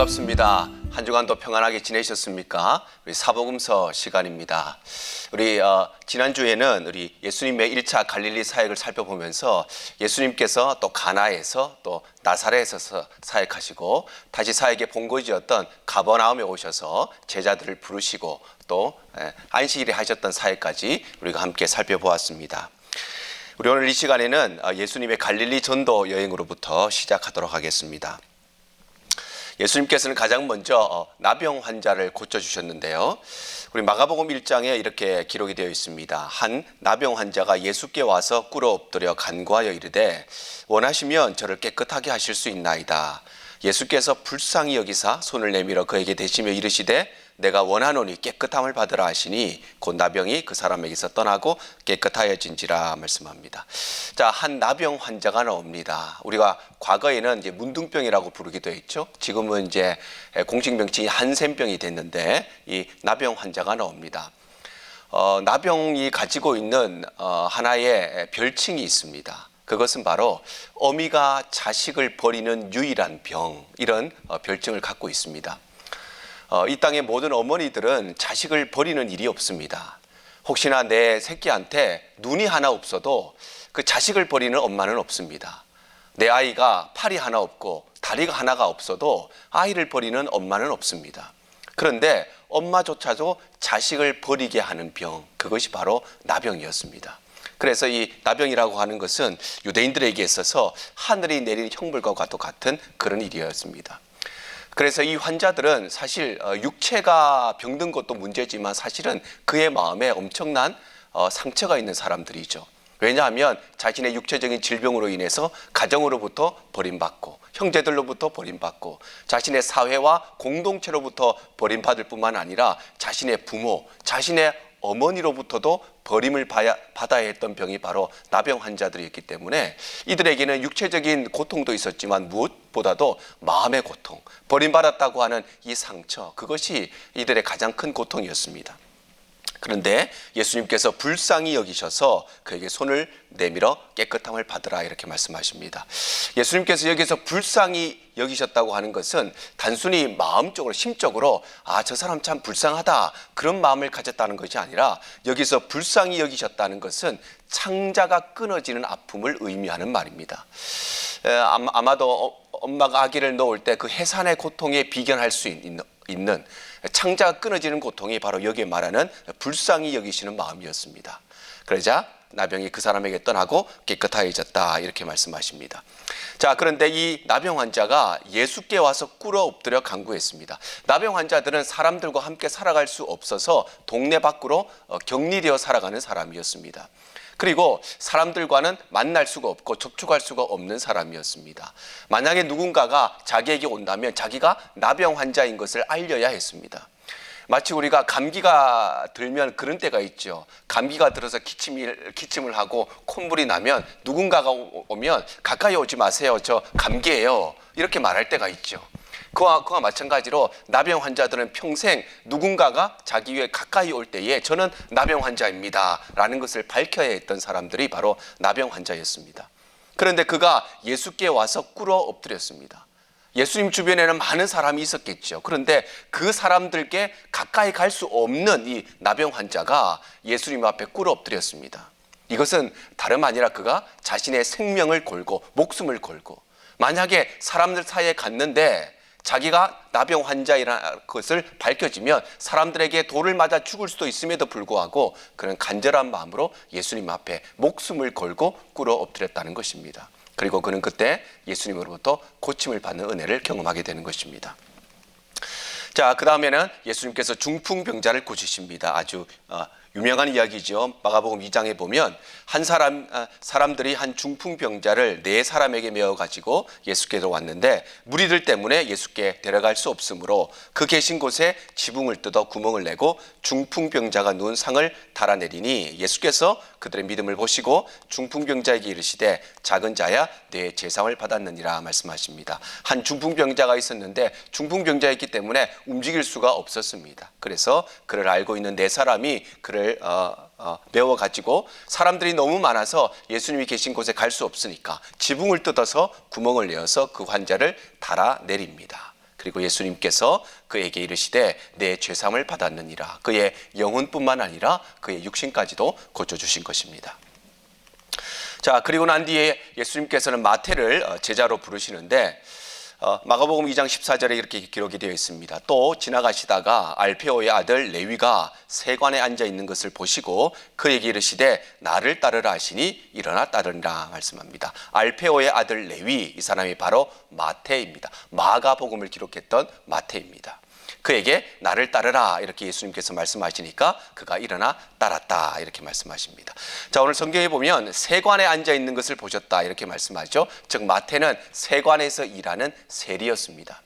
반갑습니다. 한 주간도 평안하게 지내셨습니까? 우리 사복음서 시간입니다. 우리 지난주에는 우리 예수님의 1차 갈릴리 사역을 살펴보면서 예수님께서 또 가나에서 또 나사렛에서 사역하시고 다시 사역의 본거지였던 가버나움에 오셔서 제자들을 부르시고 또 안식일에 하셨던 사역까지 우리가 함께 살펴보았습니다. 우리 오늘 이 시간에는 예수님의 갈릴리 전도 여행으로부터 시작하도록 하겠습니다. 예수님께서는 가장 먼저 나병 환자를 고쳐주셨는데요. 우리 마가복음 1장에 이렇게 기록이 되어 있습니다. 한 나병 환자가 예수께 와서 꿇어 엎드려 간구하여 이르되 원하시면 저를 깨끗하게 하실 수 있나이다. 예수께서 불쌍히 여기사 손을 내밀어 그에게 대시며 이르시되 내가 원하노니 깨끗함을 받으라 하시니 곧 나병이 그 사람에게서 떠나고 깨끗하여진지라 말씀합니다. 자, 한 나병 환자가 나옵니다. 우리가 과거에는 이제 문둥병이라고 부르기도 했죠. 지금은 이제 공식 명칭이 한센병이 됐는데 이 나병 환자가 나옵니다. 나병이 가지고 있는 하나의 별칭이 있습니다. 그것은 바로 어미가 자식을 버리는 유일한 병, 이런 별칭을 갖고 있습니다. 이 땅의 모든 어머니들은 자식을 버리는 일이 없습니다. 혹시나 내 새끼한테 눈이 하나 없어도 그 자식을 버리는 엄마는 없습니다. 내 아이가 팔이 하나 없고 다리가 하나가 없어도 아이를 버리는 엄마는 없습니다. 그런데 엄마조차도 자식을 버리게 하는 병, 그것이 바로 나병이었습니다. 그래서 이 나병이라고 하는 것은 유대인들에게 있어서 하늘이 내린 형벌과 같은 그런 일이었습니다. 그래서 이 환자들은 사실 육체가 병든 것도 문제지만 사실은 그의 마음에 엄청난 상처가 있는 사람들이죠. 왜냐하면 자신의 육체적인 질병으로 인해서 가정으로부터 버림받고 형제들로부터 버림받고 자신의 사회와 공동체로부터 버림받을 뿐만 아니라 자신의 부모, 자신의 어머니로부터도 버림을 받아야 했던 병이 바로 나병 환자들이었기 때문에 이들에게는 육체적인 고통도 있었지만 무엇보다도 마음의 고통, 버림받았다고 하는 이 상처, 그것이 이들의 가장 큰 고통이었습니다. 그런데 예수님께서 불쌍히 여기셔서 그에게 손을 내밀어 깨끗함을 받으라 이렇게 말씀하십니다. 예수님께서 여기서 불쌍히 여기셨다고 하는 것은 단순히 마음적으로 심적으로 저 사람 참 불쌍하다 그런 마음을 가졌다는 것이 아니라 여기서 불쌍히 여기셨다는 것은 창자가 끊어지는 아픔을 의미하는 말입니다. 아마도 엄마가 아기를 놓을 때 그 해산의 고통에 비견할 수 있는 창자가 끊어지는 고통이 바로 여기에 말하는 불쌍히 여기시는 마음이었습니다. 그러자 나병이 그 사람에게 떠나고 깨끗하여졌다 이렇게 말씀하십니다. 자, 그런데 이 나병 환자가 예수께 와서 꿇어 엎드려 간구했습니다. 나병 환자들은 사람들과 함께 살아갈 수 없어서 동네 밖으로 격리되어 살아가는 사람이었습니다. 그리고 사람들과는 만날 수가 없고 접촉할 수가 없는 사람이었습니다. 만약에 누군가가 자기에게 온다면 자기가 나병 환자인 것을 알려야 했습니다. 마치 우리가 감기가 들면 그런 때가 있죠. 감기가 들어서 기침을 하고 콧물이 나면 누군가가 오면 가까이 오지 마세요. 저 감기예요. 이렇게 말할 때가 있죠. 그와 마찬가지로 나병 환자들은 평생 누군가가 자기 위에 가까이 올 때에 저는 나병 환자입니다 라는 것을 밝혀야 했던 사람들이 바로 나병 환자였습니다. 그런데 그가 예수께 와서 꿇어 엎드렸습니다. 예수님 주변에는 많은 사람이 있었겠죠. 그런데 그 사람들께 가까이 갈 수 없는 이 나병 환자가 예수님 앞에 꿇어 엎드렸습니다. 이것은 다름 아니라 그가 자신의 생명을 걸고 목숨을 걸고 만약에 사람들 사이에 갔는데 자기가 나병 환자이라는 것을 밝혀지면 사람들에게 돌을 맞아 죽을 수도 있음에도 불구하고 그는 간절한 마음으로 예수님 앞에 목숨을 걸고 꿇어 엎드렸다는 것입니다. 그리고 그는 그때 예수님으로부터 고침을 받는 은혜를 경험하게 되는 것입니다. 자, 그 다음에는 예수님께서 중풍병자를 고치십니다. 아주 유명한 이야기죠. 마가복음 2장에 보면 사람들이 한 중풍병자를 4사람에게 메어 가지고 예수께로 왔는데 무리들 때문에 예수께 데려갈 수 없으므로 그 계신 곳에 지붕을 뜯어 구멍을 내고 중풍병자가 누운 상을 달아내리니 예수께서 그들의 믿음을 보시고 중풍병자에게 이르시되 작은 자야 내 제상을 받았느니라 말씀하십니다. 한 중풍병자가 있었는데 중풍병자였기 때문에 움직일 수가 없었습니다. 그래서 그를 알고 있는 4사람이 그를 메워가지고 사람들이 너무 많아서 예수님이 계신 곳에 갈 수 없으니까 지붕을 뜯어서 구멍을 내어서 그 환자를 달아내립니다. 그리고 예수님께서 그에게 이르시되 내 죄사함을 받았느니라. 그의 영혼뿐만 아니라 그의 육신까지도 고쳐주신 것입니다. 자, 그리고 난 뒤에 예수님께서는 마태를 제자로 부르시는데 마가복음 2장 14절에 이렇게 기록이 되어 있습니다. 또 지나가시다가 알페오의 아들 레위가 세관에 앉아 있는 것을 보시고 그에게 이르시되 나를 따르라 하시니 일어나 따르니라 말씀합니다. 알페오의 아들 레위, 이 사람이 바로 마태입니다. 마가복음을 기록했던 마태입니다. 그에게 나를 따르라 이렇게 예수님께서 말씀하시니까 그가 일어나 따랐다 이렇게 말씀하십니다. 자, 오늘 성경에 보면 세관에 앉아 있는 것을 보셨다 이렇게 말씀하죠. 즉 마태는 세관에서 일하는 세리였습니다.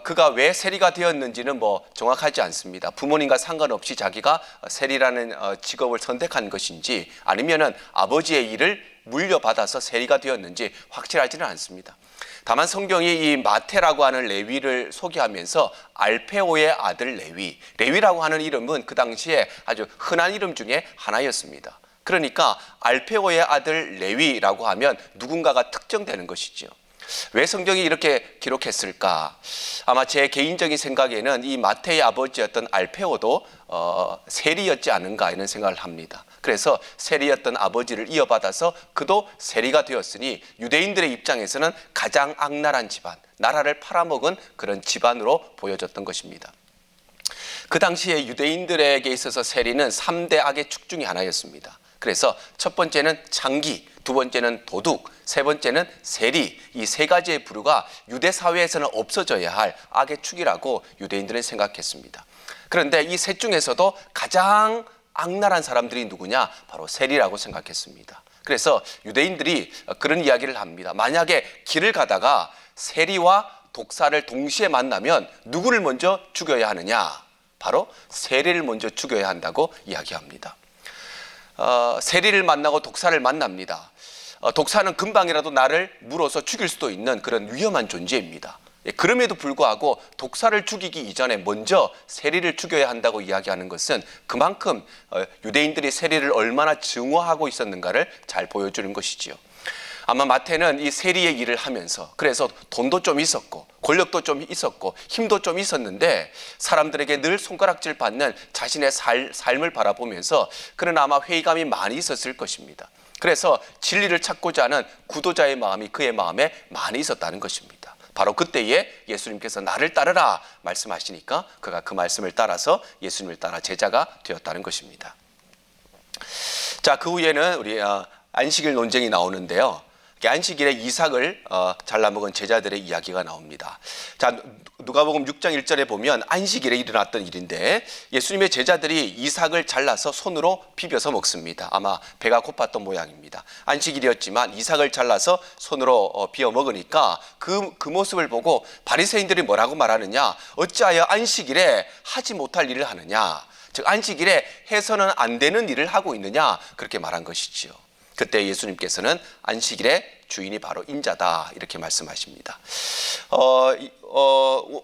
그가 왜 세리가 되었는지는 정확하지 않습니다. 부모님과 상관없이 자기가 세리라는 직업을 선택한 것인지 아니면은 아버지의 일을 물려받아서 세리가 되었는지 확실하지는 않습니다. 다만 성경이 이 마태라고 하는 레위를 소개하면서 알페오의 아들 레위, 레위라고 하는 이름은 그 당시에 아주 흔한 이름 중에 하나였습니다. 그러니까 알페오의 아들 레위라고 하면 누군가가 특정되는 것이죠. 왜 성경이 이렇게 기록했을까? 아마 제 개인적인 생각에는 이 마태의 아버지였던 알페오도 세리였지 않은가 이런 생각을 합니다. 그래서 세리였던 아버지를 이어받아서 그도 세리가 되었으니 유대인들의 입장에서는 가장 악랄한 집안, 나라를 팔아먹은 그런 집안으로 보여졌던 것입니다. 그 당시에 유대인들에게 있어서 세리는 3대 악의 축 중에 하나였습니다. 그래서 첫 번째는 창기, 두 번째는 도둑, 세 번째는 세리, 이 세 가지의 부류가 유대 사회에서는 없어져야 할 악의 축이라고 유대인들은 생각했습니다. 그런데 이 셋 중에서도 가장 악랄한 사람들이 누구냐? 바로 세리라고 생각했습니다. 그래서 유대인들이 그런 이야기를 합니다. 만약에 길을 가다가 세리와 독사를 동시에 만나면 누구를 먼저 죽여야 하느냐? 바로 세리를 먼저 죽여야 한다고 이야기합니다. 세리를 만나고 독사를 만납니다. 독사는 금방이라도 나를 물어서 죽일 수도 있는 그런 위험한 존재입니다. 그럼에도 불구하고 독사를 죽이기 이전에 먼저 세리를 죽여야 한다고 이야기하는 것은 그만큼 유대인들이 세리를 얼마나 증오하고 있었는가를 잘 보여주는 것이지요. 아마 마태는 이 세리의 일을 하면서 그래서 돈도 좀 있었고 권력도 좀 있었고 힘도 좀 있었는데 사람들에게 늘 손가락질 받는 자신의 삶을 바라보면서 그는 아마 회의감이 많이 있었을 것입니다. 그래서 진리를 찾고자 하는 구도자의 마음이 그의 마음에 많이 있었다는 것입니다. 바로 그때에 예수님께서 나를 따르라 말씀하시니까 그가 그 말씀을 따라서 예수님을 따라 제자가 되었다는 것입니다. 자, 그 후에는 우리 안식일 논쟁이 나오는데요. 안식일에 이삭을 잘라 먹은 제자들의 이야기가 나옵니다. 자, 누가복음 6장 1절에 보면 안식일에 일어났던 일인데 예수님의 제자들이 이삭을 잘라서 손으로 비벼서 먹습니다. 아마 배가 고팠던 모양입니다. 안식일이었지만 이삭을 잘라서 손으로 비워 먹으니까 그 모습을 보고 바리새인들이 뭐라고 말하느냐? 어찌하여 안식일에 하지 못할 일을 하느냐? 즉 안식일에 해서는 안 되는 일을 하고 있느냐? 그렇게 말한 것이지요. 그때 예수님께서는 안식일의 주인이 바로 인자다 이렇게 말씀하십니다.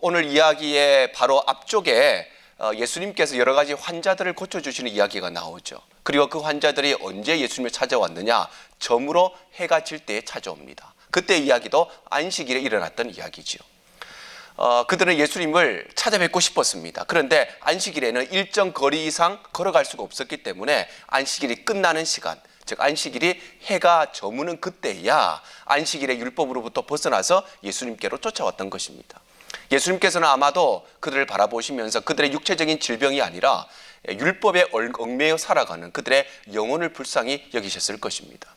오늘 이야기의 바로 앞쪽에 예수님께서 여러 가지 환자들을 고쳐주시는 이야기가 나오죠. 그리고 그 환자들이 언제 예수님을 찾아왔느냐? 저물어 해가 질 때에 찾아옵니다. 그때 이야기도 안식일에 일어났던 이야기죠. 그들은 예수님을 찾아뵙고 싶었습니다. 그런데 안식일에는 일정 거리 이상 걸어갈 수가 없었기 때문에 안식일이 끝나는 시간, 즉 안식일이 해가 저무는 그때야 안식일의 율법으로부터 벗어나서 예수님께로 쫓아왔던 것입니다. 예수님께서는 아마도 그들을 바라보시면서 그들의 육체적인 질병이 아니라 율법에 얽매여 살아가는 그들의 영혼을 불쌍히 여기셨을 것입니다.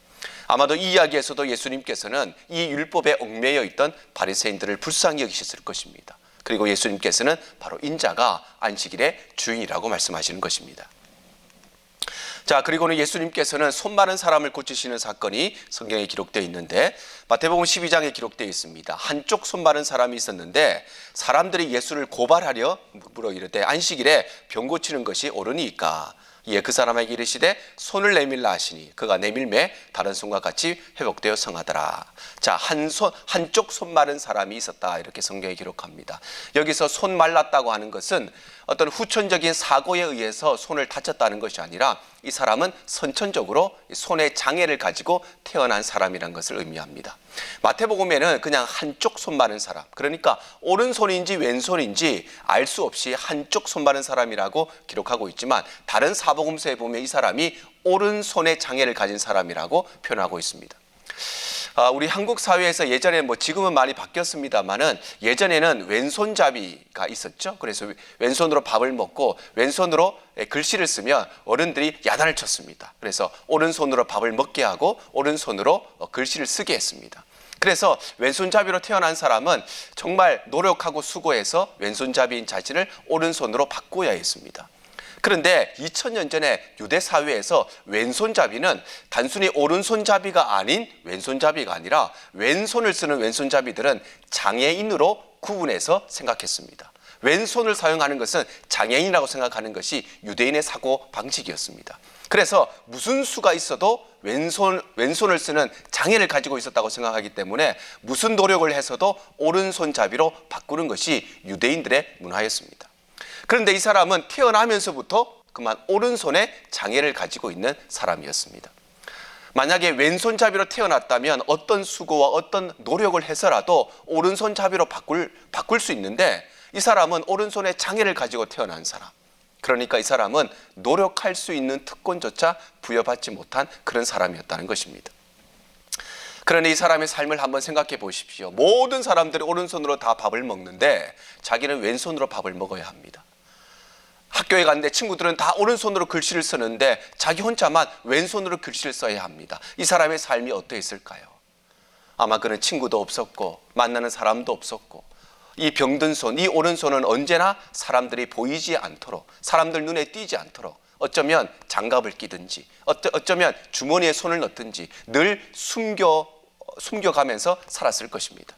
아마도 이 이야기에서도 예수님께서는 이 율법에 얽매여 있던 바리새인들을 불쌍히 여기셨을 것입니다. 그리고 예수님께서는 바로 인자가 안식일의 주인이라고 말씀하시는 것입니다. 자, 그리고는 예수님께서는 손 마른 사람을 고치시는 사건이 성경에 기록되어 있는데 마태복음 12장에 기록되어 있습니다. 한쪽 손 마른 사람이 있었는데 사람들이 예수를 고발하려 물어 이르되 안식일에 병 고치는 것이 옳으니까 이에 그 사람에게 이르시되 손을 내밀라 하시니 그가 내밀매 다른 손과 같이 회복되어 성하더라. 자, 한쪽 손 마른 사람이 있었다 이렇게 성경에 기록합니다. 여기서 손 말랐다고 하는 것은 어떤 후천적인 사고에 의해서 손을 다쳤다는 것이 아니라 이 사람은 선천적으로 손에 장애를 가지고 태어난 사람이라는 것을 의미합니다. 마태복음에는 그냥 한쪽 손 많은 사람, 그러니까 오른손인지 왼손인지 알 수 없이 한쪽 손 많은 사람이라고 기록하고 있지만 다른 사복음서에 보면 이 사람이 오른손에 장애를 가진 사람이라고 표현하고 있습니다. 우리 한국 사회에서 예전에 지금은 많이 바뀌었습니다만은 예전에는 왼손잡이가 있었죠. 그래서 왼손으로 밥을 먹고 왼손으로 글씨를 쓰면 어른들이 야단을 쳤습니다. 그래서 오른손으로 밥을 먹게 하고 오른손으로 글씨를 쓰게 했습니다. 그래서 왼손잡이로 태어난 사람은 정말 노력하고 수고해서 왼손잡이인 자신을 오른손으로 바꾸어야 했습니다. 그런데 2000년 전에 유대 사회에서 왼손잡이는 단순히 오른손잡이가 아닌 왼손잡이가 아니라 왼손을 쓰는 왼손잡이들은 장애인으로 구분해서 생각했습니다. 왼손을 사용하는 것은 장애인이라고 생각하는 것이 유대인의 사고 방식이었습니다. 그래서 무슨 수가 있어도 왼손을 쓰는 장애를 가지고 있었다고 생각하기 때문에 무슨 노력을 해서도 오른손잡이로 바꾸는 것이 유대인들의 문화였습니다. 그런데 이 사람은 태어나면서부터 그만 오른손에 장애를 가지고 있는 사람이었습니다. 만약에 왼손잡이로 태어났다면 어떤 수고와 어떤 노력을 해서라도 오른손잡이로 바꿀 수 있는데 이 사람은 오른손에 장애를 가지고 태어난 사람. 그러니까 이 사람은 노력할 수 있는 특권조차 부여받지 못한 그런 사람이었다는 것입니다. 그러니 이 사람의 삶을 한번 생각해 보십시오. 모든 사람들이 오른손으로 다 밥을 먹는데 자기는 왼손으로 밥을 먹어야 합니다. 학교에 갔는데 친구들은 다 오른손으로 글씨를 쓰는데 자기 혼자만 왼손으로 글씨를 써야 합니다. 이 사람의 삶이 어떠했을까요? 아마 그는 친구도 없었고 만나는 사람도 없었고 이 병든 손, 이 오른손은 언제나 사람들이 보이지 않도록, 사람들 눈에 띄지 않도록 어쩌면 장갑을 끼든지 어쩌면 주머니에 손을 넣든지 늘 숨겨가면서 살았을 것입니다.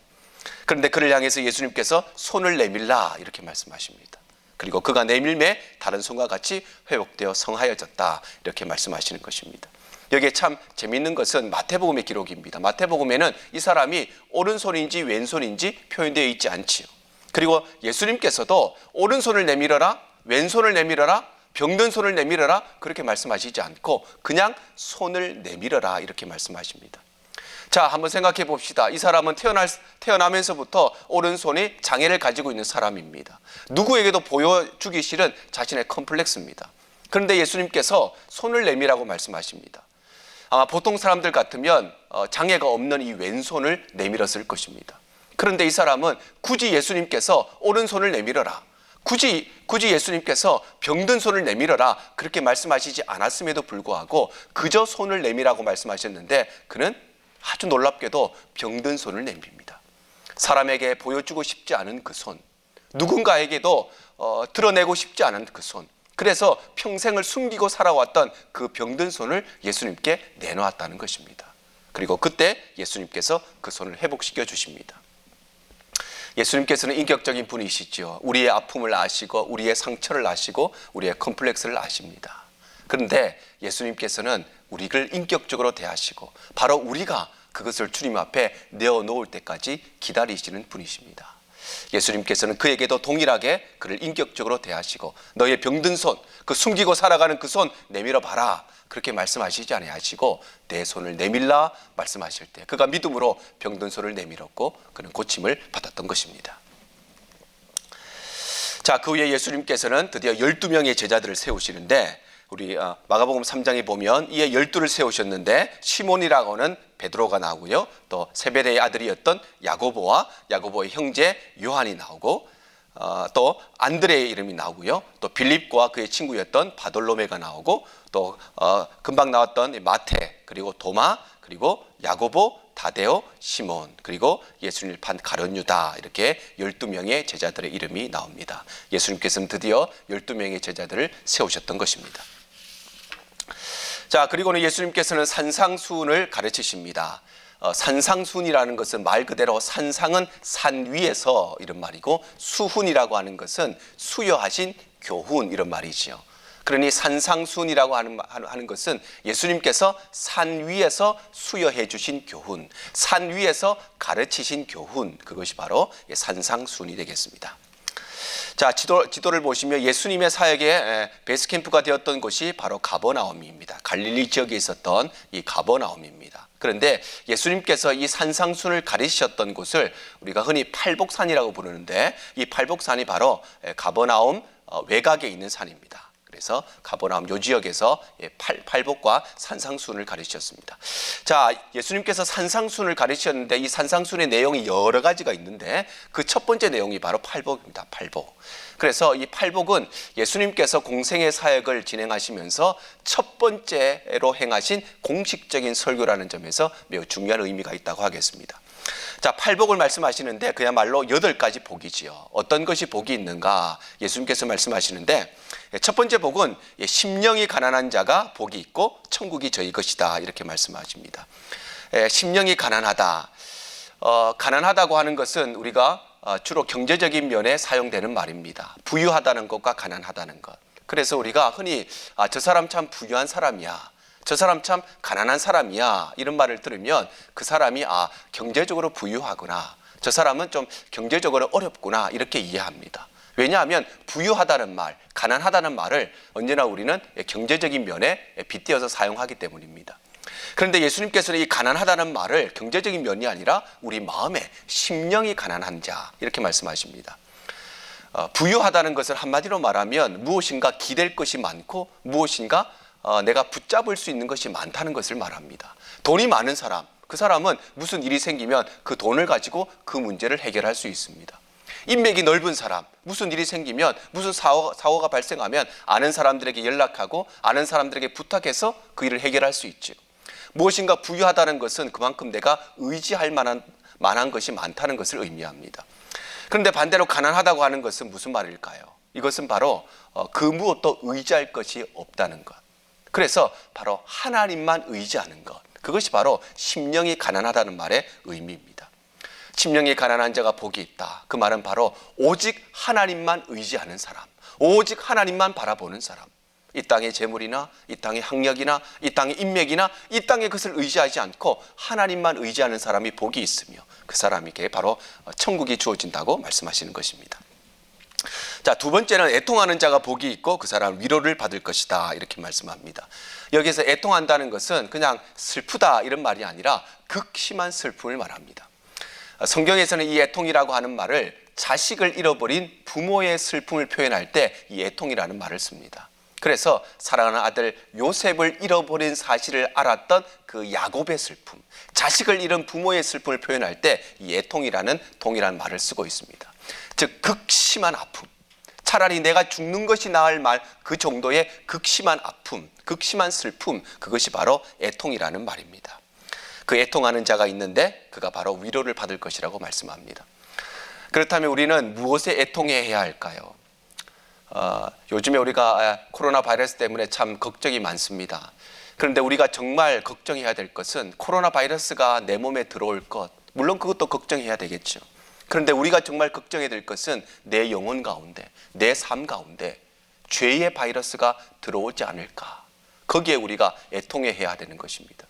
그런데 그를 향해서 예수님께서 손을 내밀라 이렇게 말씀하십니다. 그리고 그가 내밀매 다른 손과 같이 회복되어 성하여졌다 이렇게 말씀하시는 것입니다. 여기에 참 재미있는 것은 마태복음의 기록입니다. 마태복음에는 이 사람이 오른손인지 왼손인지 표현되어 있지 않지요. 그리고 예수님께서도 오른손을 내밀어라, 왼손을 내밀어라, 병든 손을 내밀어라 그렇게 말씀하시지 않고 그냥 손을 내밀어라 이렇게 말씀하십니다. 자, 한번 생각해 봅시다. 이 사람은 태어나면서부터 오른손이 장애를 가지고 있는 사람입니다. 누구에게도 보여주기 싫은 자신의 컴플렉스입니다. 그런데 예수님께서 손을 내밀라고 말씀하십니다. 아마 보통 사람들 같으면 장애가 없는 이 왼손을 내밀었을 것입니다. 그런데 이 사람은 굳이 예수님께서 오른손을 내밀어라, 굳이 예수님께서 병든 손을 내밀어라 그렇게 말씀하시지 않았음에도 불구하고 그저 손을 내밀라고 말씀하셨는데 그는 아주 놀랍게도 병든 손을 내밉니다. 사람에게 보여주고 싶지 않은 그 손, 누군가에게도 드러내고 싶지 않은 그 손, 그래서 평생을 숨기고 살아왔던 그 병든 손을 예수님께 내놓았다는 것입니다. 그리고 그때 예수님께서 그 손을 회복시켜 주십니다. 예수님께서는 인격적인 분이시죠. 우리의 아픔을 아시고 우리의 상처를 아시고 우리의 컴플렉스를 아십니다. 그런데 예수님께서는 우리를 인격적으로 대하시고 바로 우리가 그것을 주님 앞에 내어놓을 때까지 기다리시는 분이십니다. 예수님께서는 그에게도 동일하게 그를 인격적으로 대하시고 너의 병든 손, 그 숨기고 살아가는 그 손 내밀어 봐라 그렇게 말씀하시지 아니하시고 내 손을 내밀라 말씀하실 때 그가 믿음으로 병든 손을 내밀었고 그는 고침을 받았던 것입니다. 자, 그 후에 예수님께서는 드디어 12명의 제자들을 세우시는데 우리 마가복음 3장에 보면 이에 12를 세우셨는데 시몬이라고 하는 베드로가 나오고요. 또 세베대의 아들이었던 야고보와 야고보의 형제 요한이 나오고 또 안드레의 이름이 나오고요. 또 빌립과 그의 친구였던 바돌로메가 나오고 또 금방 나왔던 마태 그리고 도마 그리고 야고보 다데오 시몬 그리고 예수님을 판 가룟 유다 이렇게 12명의 제자들의 이름이 나옵니다. 예수님께서는 드디어 12명의 제자들을 세우셨던 것입니다. 자, 그리고는 예수님께서는 산상수훈을 가르치십니다. 산상수훈이라는 것은 말 그대로 산상은 산 위에서 이런 말이고 수훈이라고 하는 것은 수여하신 교훈 이런 말이지요. 그러니 산상수훈이라고 하는 것은 예수님께서 산 위에서 수여해 주신 교훈, 산 위에서 가르치신 교훈, 그것이 바로 산상수훈이 되겠습니다. 자, 지도를 보시면 예수님의 사역의 베이스 캠프가 되었던 곳이 바로 가버나움입니다. 갈릴리 지역에 있었던 이 가버나움입니다. 그런데 예수님께서 이 산상순을 가리셨던 곳을 우리가 흔히 팔복산이라고 부르는데, 이 팔복산이 바로 가버나움 외곽에 있는 산입니다. 그래서 가버나움 요 지역에서 팔복과 산상순을 가르치셨습니다. 자, 예수님께서 산상순을 가르치셨는데 이 산상순의 내용이 여러 가지가 있는데 그 첫 번째 내용이 바로 팔복입니다. 팔복. 그래서 이 팔복은 예수님께서 공생의 사역을 진행하시면서 첫 번째로 행하신 공식적인 설교라는 점에서 매우 중요한 의미가 있다고 하겠습니다. 자, 팔복을 말씀하시는데 그야말로 8가지 복이지요. 어떤 것이 복이 있는가? 예수님께서 말씀하시는데 첫 번째 복은 심령이 가난한 자가 복이 있고 천국이 저희 것이다, 이렇게 말씀하십니다. 심령이 가난하다. 가난하다고 하는 것은 우리가 주로 경제적인 면에 사용되는 말입니다. 부유하다는 것과 가난하다는 것. 그래서 우리가 흔히 저 사람 참 부유한 사람이야, 저 사람 참 가난한 사람이야, 이런 말을 들으면 그 사람이 경제적으로 부유하구나, 저 사람은 좀 경제적으로 어렵구나, 이렇게 이해합니다. 왜냐하면 부유하다는 말, 가난하다는 말을 언제나 우리는 경제적인 면에 빗대어서 사용하기 때문입니다. 그런데 예수님께서는 이 가난하다는 말을 경제적인 면이 아니라 우리 마음에 심령이 가난한 자, 이렇게 말씀하십니다. 부유하다는 것을 한마디로 말하면 무엇인가 기댈 것이 많고 무엇인가 내가 붙잡을 수 있는 것이 많다는 것을 말합니다. 돈이 많은 사람, 그 사람은 무슨 일이 생기면 그 돈을 가지고 그 문제를 해결할 수 있습니다. 인맥이 넓은 사람, 무슨 일이 생기면, 무슨 사고가 발생하면 아는 사람들에게 연락하고 아는 사람들에게 부탁해서 그 일을 해결할 수 있죠. 무엇인가 부유하다는 것은 그만큼 내가 의지할 만한 것이 많다는 것을 의미합니다. 그런데 반대로 가난하다고 하는 것은 무슨 말일까요? 이것은 바로 그 무엇도 의지할 것이 없다는 것. 그래서 바로 하나님만 의지하는 것, 그것이 바로 심령이 가난하다는 말의 의미입니다. 심령이 가난한 자가 복이 있다. 그 말은 바로 오직 하나님만 의지하는 사람, 오직 하나님만 바라보는 사람. 이 땅의 재물이나 이 땅의 학력이나 이 땅의 인맥이나 이 땅의 것을 의지하지 않고 하나님만 의지하는 사람이 복이 있으며 그 사람에게 바로 천국이 주어진다고 말씀하시는 것입니다. 자, 두 번째는 애통하는 자가 복이 있고 그 사람은 위로를 받을 것이다, 이렇게 말씀합니다. 여기서 애통한다는 것은 그냥 슬프다 이런 말이 아니라 극심한 슬픔을 말합니다. 성경에서는 이 애통이라고 하는 말을 자식을 잃어버린 부모의 슬픔을 표현할 때 이 애통이라는 말을 씁니다. 그래서 사랑하는 아들 요셉을 잃어버린 사실을 알았던 그 야곱의 슬픔, 자식을 잃은 부모의 슬픔을 표현할 때 이 애통이라는 동일한 말을 쓰고 있습니다. 즉 극심한 아픔, 차라리 내가 죽는 것이 나을 말, 그 정도의 극심한 아픔, 극심한 슬픔, 그것이 바로 애통이라는 말입니다. 그 애통하는 자가 있는데 그가 바로 위로를 받을 것이라고 말씀합니다. 그렇다면 우리는 무엇에 애통해야 할까요? 요즘에 우리가 코로나 바이러스 때문에 참 걱정이 많습니다. 그런데 우리가 정말 걱정해야 될 것은 코로나 바이러스가 내 몸에 들어올 것, 물론 그것도 걱정해야 되겠죠. 그런데 우리가 정말 걱정해야 될 것은 내 영혼 가운데, 내 삶 가운데 죄의 바이러스가 들어오지 않을까, 거기에 우리가 애통해야 되는 것입니다.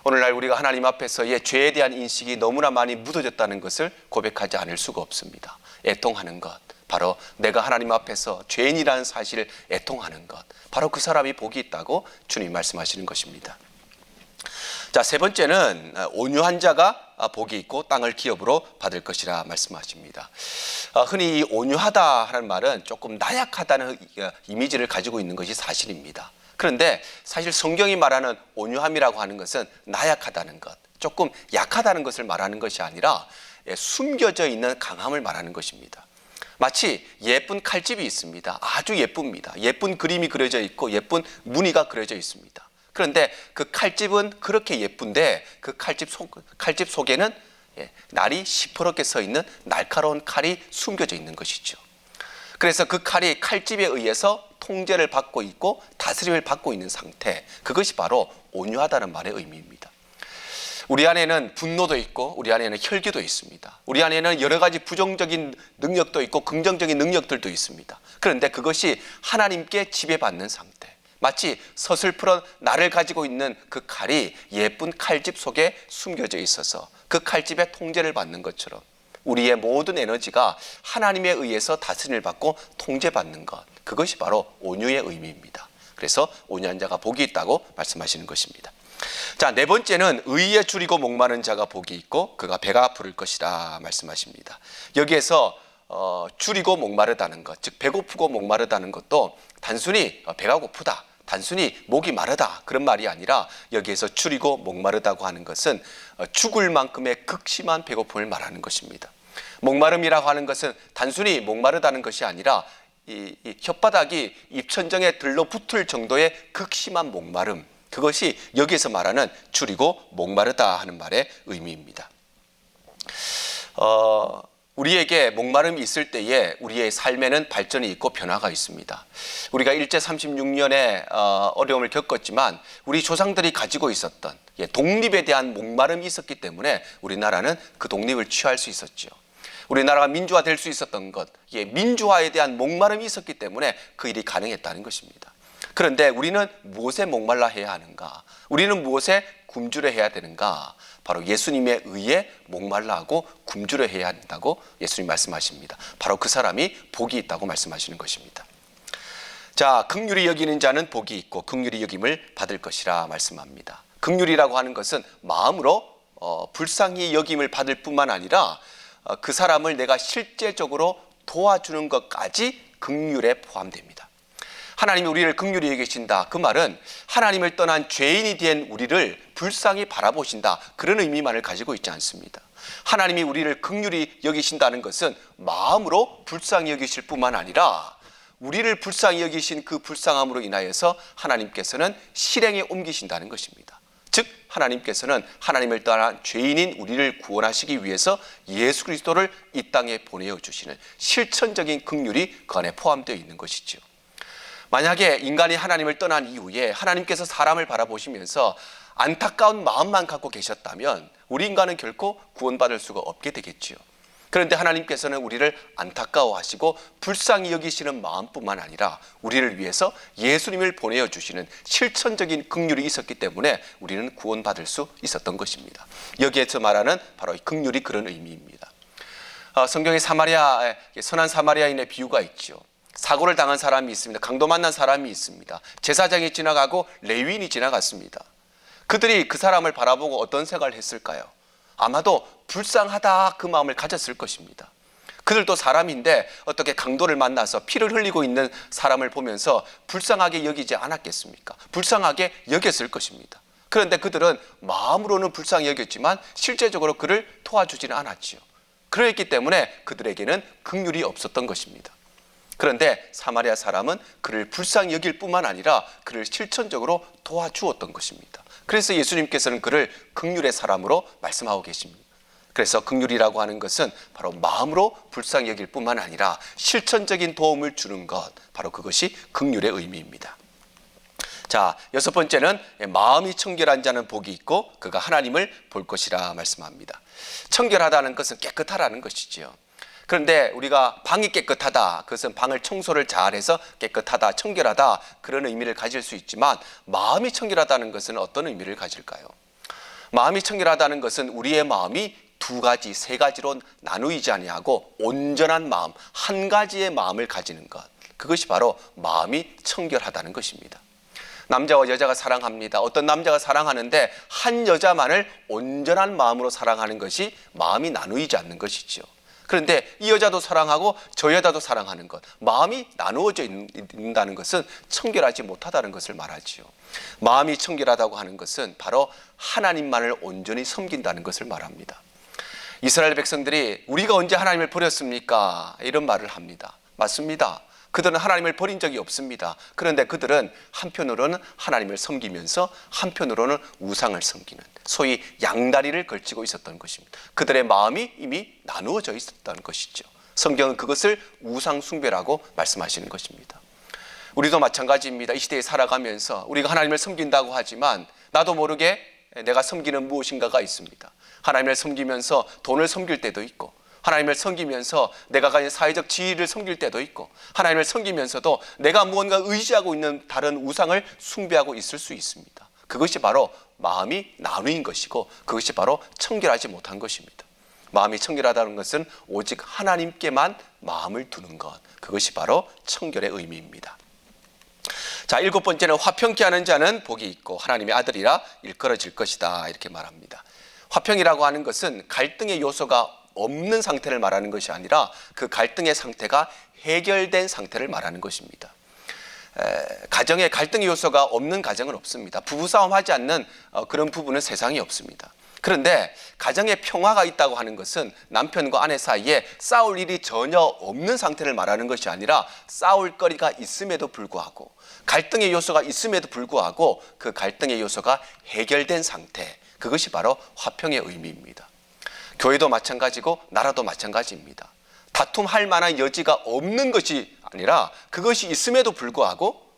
오늘날 우리가 하나님 앞에서의 죄에 대한 인식이 너무나 많이 묻어졌다는 것을 고백하지 않을 수가 없습니다. 애통하는 것, 바로 내가 하나님 앞에서 죄인이라는 사실을 애통하는 것, 바로 그 사람이 복이 있다고 주님이 말씀하시는 것입니다. 자, 세 번째는 온유한 자가 복이 있고 땅을 기업으로 받을 것이라 말씀하십니다. 흔히 이 온유하다 하는 말은 조금 나약하다는 이미지를 가지고 있는 것이 사실입니다. 그런데 사실 성경이 말하는 온유함이라고 하는 것은 나약하다는 것, 조금 약하다는 것을 말하는 것이 아니라 숨겨져 있는 강함을 말하는 것입니다. 마치 예쁜 칼집이 있습니다. 아주 예쁩니다. 예쁜 그림이 그려져 있고 예쁜 무늬가 그려져 있습니다. 그런데 그 칼집은 그렇게 예쁜데 그 칼집 속에는 날이 시퍼렇게 서 있는 날카로운 칼이 숨겨져 있는 것이죠. 그래서 그 칼이 칼집에 의해서 통제를 받고 있고 다스림을 받고 있는 상태, 그것이 바로 온유하다는 말의 의미입니다. 우리 안에는 분노도 있고 우리 안에는 혈기도 있습니다. 우리 안에는 여러 가지 부정적인 능력도 있고 긍정적인 능력들도 있습니다. 그런데 그것이 하나님께 지배받는 상태, 마치 서슬프런 날을 가지고 있는 그 칼이 예쁜 칼집 속에 숨겨져 있어서 그 칼집의 통제를 받는 것처럼 우리의 모든 에너지가 하나님에 의해서 다스림을 받고 통제받는 것, 그것이 바로 온유의 의미입니다. 그래서 온유한 자가 복이 있다고 말씀하시는 것입니다. 자, 네 번째는 의에 줄이고 목마른 자가 복이 있고 그가 배가 부를 것이라 말씀하십니다. 여기에서 줄이고 목마르다는 것, 즉 배고프고 목마르다는 것도 단순히 배가 고프다, 단순히 목이 마르다 그런 말이 아니라 여기에서 줄이고 목마르다고 하는 것은 죽을 만큼의 극심한 배고픔을 말하는 것입니다. 목마름이라고 하는 것은 단순히 목마르다는 것이 아니라 이 혓바닥이 입천정에 들러붙을 정도의 극심한 목마름, 그것이 여기에서 말하는 줄이고 목마르다 하는 말의 의미입니다. 우리에게 목마름이 있을 때에 우리의 삶에는 발전이 있고 변화가 있습니다. 우리가 일제 36년에 어려움을 겪었지만 우리 조상들이 가지고 있었던 독립에 대한 목마름이 있었기 때문에 우리나라는 그 독립을 취할 수 있었죠. 우리나라가 민주화될 수 있었던 것, 민주화에 대한 목마름이 있었기 때문에 그 일이 가능했다는 것입니다. 그런데 우리는 무엇에 목말라 해야 하는가? 우리는 무엇에 굶주려 해야 되는가? 바로 예수님의 의에 목말라 하고 굶주려 해야 한다고 예수님 말씀하십니다. 바로 그 사람이 복이 있다고 말씀하시는 것입니다. 자, 긍휼히 여기는 자는 복이 있고 긍휼히 여김을 받을 것이라 말씀합니다. 긍휼이라고 하는 것은 마음으로 불쌍히 여김을 받을 뿐만 아니라 그 사람을 내가 실제적으로 도와주는 것까지 긍휼에 포함됩니다. 하나님이 우리를 긍휼히 여기신다, 그 말은 하나님을 떠난 죄인이 된 우리를 불쌍히 바라보신다, 그런 의미만을 가지고 있지 않습니다. 하나님이 우리를 긍휼히 여기신다는 것은 마음으로 불쌍히 여기실 뿐만 아니라 우리를 불쌍히 여기신 그 불쌍함으로 인하여서 하나님께서는 실행에 옮기신다는 것입니다. 즉 하나님께서는 하나님을 떠난 죄인인 우리를 구원하시기 위해서 예수 그리스도를 이 땅에 보내어 주시는 실천적인 긍휼이 그 안에 포함되어 있는 것이죠. 만약에 인간이 하나님을 떠난 이후에 하나님께서 사람을 바라보시면서 안타까운 마음만 갖고 계셨다면 우리 인간은 결코 구원받을 수가 없게 되겠지요. 그런데 하나님께서는 우리를 안타까워하시고 불쌍히 여기시는 마음뿐만 아니라 우리를 위해서 예수님을 보내어 주시는 실천적인 긍휼이 있었기 때문에 우리는 구원받을 수 있었던 것입니다. 여기에서 말하는 바로 긍휼이 그런 의미입니다. 성경에 선한 사마리아인의 비유가 있죠. 사고를 당한 사람이 있습니다. 강도 만난 사람이 있습니다. 제사장이 지나가고 레위인이 지나갔습니다. 그들이 그 사람을 바라보고 어떤 생각을 했을까요? 아마도 불쌍하다 그 마음을 가졌을 것입니다. 그들도 사람인데 어떻게 강도를 만나서 피를 흘리고 있는 사람을 보면서 불쌍하게 여기지 않았겠습니까? 불쌍하게 여겼을 것입니다. 그런데 그들은 마음으로는 불쌍히 여겼지만 실제적으로 그를 도와주지는 않았지요. 그랬기 때문에 그들에게는 긍휼이 없었던 것입니다. 그런데 사마리아 사람은 그를 불쌍히 여길 뿐만 아니라 그를 실천적으로 도와주었던 것입니다. 그래서 예수님께서는 그를 긍휼의 사람으로 말씀하고 계십니다. 그래서 긍휼이라고 하는 것은 바로 마음으로 불쌍히 여길 뿐만 아니라 실천적인 도움을 주는 것, 바로 그것이 긍휼의 의미입니다. 자, 여섯 번째는 마음이 청결한 자는 복이 있고 그가 하나님을 볼 것이라 말씀합니다. 청결하다는 것은 깨끗하다는 것이지요. 그런데 우리가 방이 깨끗하다, 그것은 방을 청소를 잘해서 깨끗하다, 청결하다 그런 의미를 가질 수 있지만 마음이 청결하다는 것은 어떤 의미를 가질까요? 마음이 청결하다는 것은 우리의 마음이 두 가지, 세 가지로 나누이지 아니하고 온전한 마음, 한 가지의 마음을 가지는 것, 그것이 바로 마음이 청결하다는 것입니다. 남자와 여자가 사랑합니다. 어떤 남자가 사랑하는데 한 여자만을 온전한 마음으로 사랑하는 것이 마음이 나누이지 않는 것이죠. 그런데 이 여자도 사랑하고 저 여자도 사랑하는 것, 마음이 나누어져 있다는 것은 청결하지 못하다는 것을 말하지요. 마음이 청결하다고 하는 것은 바로 하나님만을 온전히 섬긴다는 것을 말합니다. 이스라엘 백성들이 우리가 언제 하나님을 버렸습니까? 이런 말을 합니다. 맞습니다. 그들은 하나님을 버린 적이 없습니다. 그런데 그들은 한편으로는 하나님을 섬기면서 한편으로는 우상을 섬기는, 소위 양다리를 걸치고 있었던 것입니다. 그들의 마음이 이미 나누어져 있었다는 것이죠. 성경은 그것을 우상 숭배라고 말씀하시는 것입니다. 우리도 마찬가지입니다. 이 시대에 살아가면서 우리가 하나님을 섬긴다고 하지만 나도 모르게 내가 섬기는 무엇인가가 있습니다. 하나님을 섬기면서 돈을 섬길 때도 있고, 하나님을 섬기면서 내가 가진 사회적 지위를 섬길 때도 있고, 하나님을 섬기면서도 내가 무언가 의지하고 있는 다른 우상을 숭배하고 있을 수 있습니다. 그것이 바로 마음이 나누인 것이고 그것이 바로 청결하지 못한 것입니다. 마음이 청결하다는 것은 오직 하나님께만 마음을 두는 것, 그것이 바로 청결의 의미입니다. 자, 7번째는 화평케 하는 자는 복이 있고 하나님의 아들이라 일컬어질 것이다, 이렇게 말합니다. 화평이라고 하는 것은 갈등의 요소가 없는 상태를 말하는 것이 아니라 그 갈등의 상태가 해결된 상태를 말하는 것입니다. 가정에 갈등의 요소가 없는 가정은 없습니다. 부부싸움 하지 않는 그런 부부는 세상에 없습니다. 그런데 가정에 평화가 있다고 하는 것은 남편과 아내 사이에 싸울 일이 전혀 없는 상태를 말하는 것이 아니라 싸울 거리가 있음에도 불구하고, 갈등의 요소가 있음에도 불구하고 그 갈등의 요소가 해결된 상태, 그것이 바로 화평의 의미입니다. 교회도 마찬가지고 나라도 마찬가지입니다. 다툼할 만한 여지가 없는 것이 아니라 그것이 있음에도 불구하고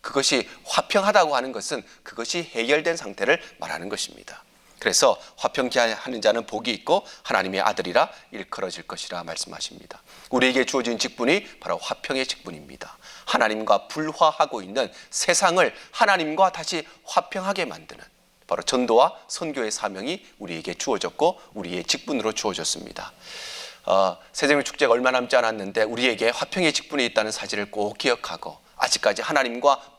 그것이 화평하다고 하는 것은 그것이 해결된 상태를 말하는 것입니다. 그래서 화평케 하는 자는 복이 있고 하나님의 아들이라 일컬어질 것이라 말씀하십니다. 우리에게 주어진 직분이 바로 화평의 직분입니다. 하나님과 불화하고 있는 세상을 하나님과 다시 화평하게 만드는, 바로 전도와 선교의 사명이 우리에게 주어졌고 우리의 직분으로 주어졌습니다. 세대명 축제가 얼마 남지 않았는데 우리에게 화평의 직분이 있다는 사실을 꼭 기억하고, 아직까지 하나님과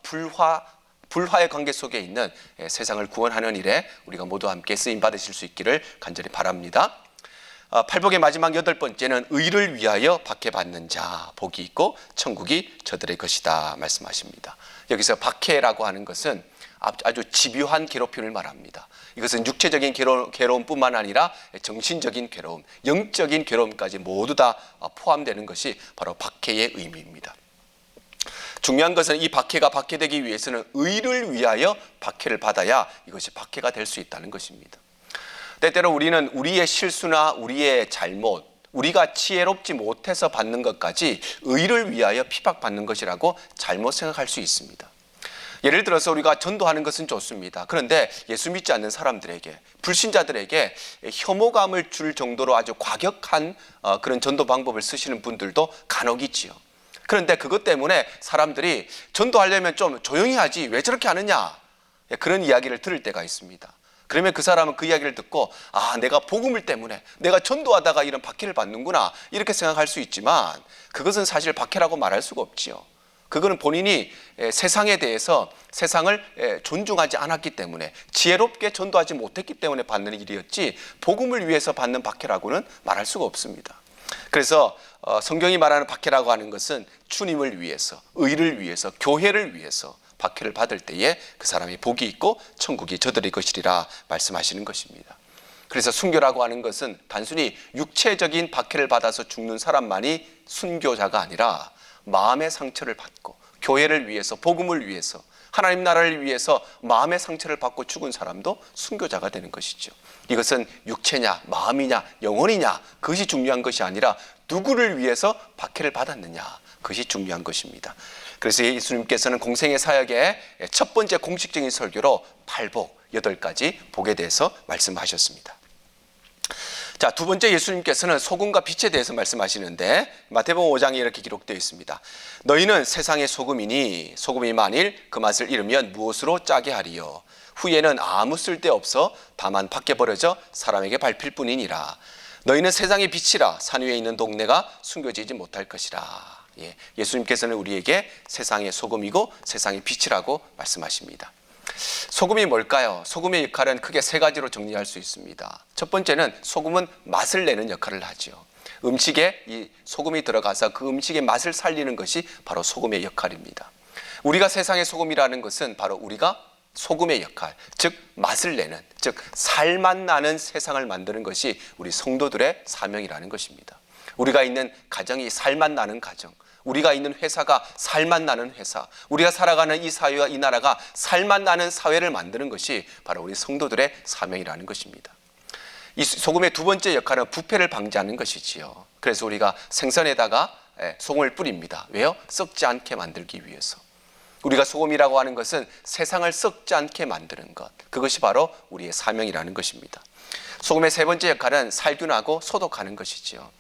불화의 관계 속에 있는 세상을 구원하는 일에 우리가 모두 함께 쓰임 받으실 수 있기를 간절히 바랍니다. 팔복의 마지막 8번째는 의를 위하여 박해받는 자, 복이 있고 천국이 저들의 것이다 말씀하십니다. 여기서 박해라고 하는 것은 아주 집요한 괴롭힘을 말합니다. 이것은 육체적인 괴로움뿐만 아니라 정신적인 괴로움, 영적인 괴로움까지 모두 다 포함되는 것이 바로 박해의 의미입니다. 중요한 것은 이 박해가 박해되기 위해서는 의를 위하여 박해를 받아야 이것이 박해가 될 수 있다는 것입니다. 때때로 우리는 우리의 실수나 우리의 잘못, 우리가 지혜롭지 못해서 받는 것까지 의를 위하여 핍박받는 것이라고 잘못 생각할 수 있습니다. 예를 들어서 우리가 전도하는 것은 좋습니다. 그런데 예수 믿지 않는 사람들에게, 불신자들에게 혐오감을 줄 정도로 아주 과격한 그런 전도 방법을 쓰시는 분들도 간혹 있지요. 그런데 그것 때문에 사람들이 전도하려면 좀 조용히 하지 왜 저렇게 하느냐, 그런 이야기를 들을 때가 있습니다. 그러면 그 사람은 그 이야기를 듣고 내가 복음을 때문에 내가 전도하다가 이런 박해를 받는구나, 이렇게 생각할 수 있지만 그것은 사실 박해라고 말할 수가 없지요. 그거는 본인이 세상에 대해서 세상을 존중하지 않았기 때문에, 지혜롭게 전도하지 못했기 때문에 받는 일이었지 복음을 위해서 받는 박해라고는 말할 수가 없습니다. 그래서 성경이 말하는 박해라고 하는 것은 주님을 위해서, 의를 위해서, 교회를 위해서 박해를 받을 때에 그 사람이 복이 있고 천국이 저들의 것이리라 말씀하시는 것입니다. 그래서 순교라고 하는 것은 단순히 육체적인 박해를 받아서 죽는 사람만이 순교자가 아니라 마음의 상처를 받고 교회를 위해서, 복음을 위해서, 하나님 나라를 위해서 마음의 상처를 받고 죽은 사람도 순교자가 되는 것이죠. 이것은 육체냐, 마음이냐, 영혼이냐, 그것이 중요한 것이 아니라 누구를 위해서 박해를 받았느냐, 그것이 중요한 것입니다. 그래서 예수님께서는 공생의 사역의 첫 번째 공식적인 설교로 팔복, 8가지 복에 대해서 말씀하셨습니다. 자, 두 번째, 예수님께서는 소금과 빛에 대해서 말씀하시는데 마태복음 5장에 이렇게 기록되어 있습니다. 너희는 세상의 소금이니 소금이 만일 그 맛을 잃으면 무엇으로 짜게 하리요? 후에는 아무 쓸데없어 다만 밖에 버려져 사람에게 밟힐 뿐이니라. 너희는 세상의 빛이라. 산 위에 있는 동네가 숨겨지지 못할 것이라. 예수님께서는 우리에게 세상의 소금이고 세상의 빛이라고 말씀하십니다. 소금이 뭘까요? 소금의 역할은 크게 3가지로 정리할 수 있습니다. 첫 번째는 소금은 맛을 내는 역할을 하죠. 음식에 이 소금이 들어가서 그 음식의 맛을 살리는 것이 바로 소금의 역할입니다. 우리가 세상의 소금이라는 것은 바로 우리가 소금의 역할, 즉 맛을 내는, 즉 살맛 나는 세상을 만드는 것이 우리 성도들의 사명이라는 것입니다. 우리가 있는 가정이 살맛 나는 가정, 우리가 있는 회사가 살맛 나는 회사, 우리가 살아가는 이 사회와 이 나라가 살맛 나는 사회를 만드는 것이 바로 우리 성도들의 사명이라는 것입니다. 이 소금의 두 번째 역할은 부패를 방지하는 것이지요. 그래서 우리가 생선에다가 소금을 뿌립니다. 왜요? 썩지 않게 만들기 위해서. 우리가 소금이라고 하는 것은 세상을 썩지 않게 만드는 것, 그것이 바로 우리의 사명이라는 것입니다. 소금의 세 번째 역할은 살균하고 소독하는 것이지요.